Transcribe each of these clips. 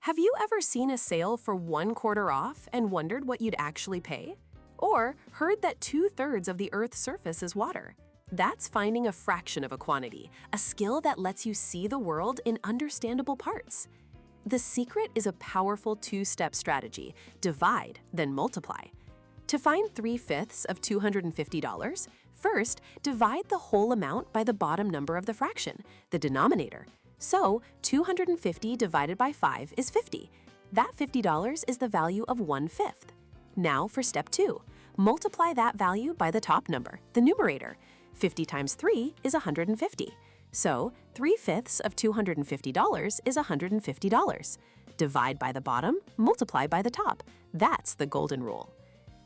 Have you ever seen a sale for 1/4 off and wondered what you'd actually pay? Or heard that 2/3 of the Earth's surface is water? That's finding a fraction of a quantity, a skill that lets you see the world in understandable parts. The secret is a powerful two-step strategy: divide, then multiply. To find 3/5 of $250, first divide the whole amount by the bottom number of the fraction, the denominator. So 250 divided by 5 is 50. That $50 is the value of 1/5. Now for step 2, multiply that value by the top number, the numerator. 50 times 3 is 150. So 3/5 of $250 is $150. Divide by the bottom, multiply by the top. That's the golden rule.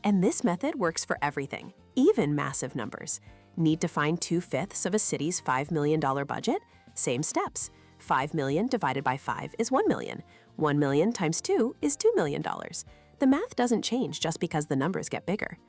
And this method works for everything, even massive numbers. Need to find 2/5 of a city's $5 million budget? Same steps. 5 million divided by 5 is 1 million. 1 million times 2 is $2 million. The math doesn't change just because the numbers get bigger.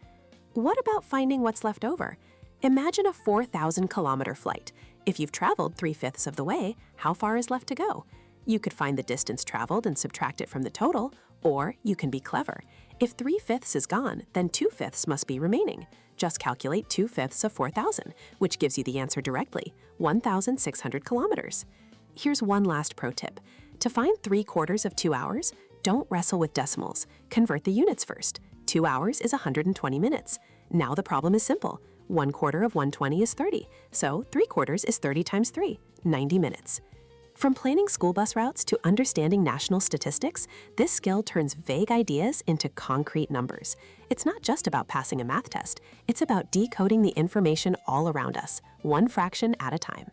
What about finding what's left over? Imagine a 4,000-kilometer flight. If you've traveled 3/5 of the way, how far is left to go? You could find the distance traveled and subtract it from the total, or you can be clever. If 3/5 is gone, then 2/5 must be remaining. Just calculate 2/5 of 4,000, which gives you the answer directly, 1,600 kilometers. Here's one last pro tip. To find 3/4 of 2 hours, don't wrestle with decimals. Convert the units first. 2 hours is 120 minutes. Now the problem is simple. 1/4 of 120 is 30, so 3/4 is 30 times 3, 90 minutes. From planning school bus routes to understanding national statistics, this skill turns vague ideas into concrete numbers. It's not just about passing a math test, it's about decoding the information all around us, one fraction at a time.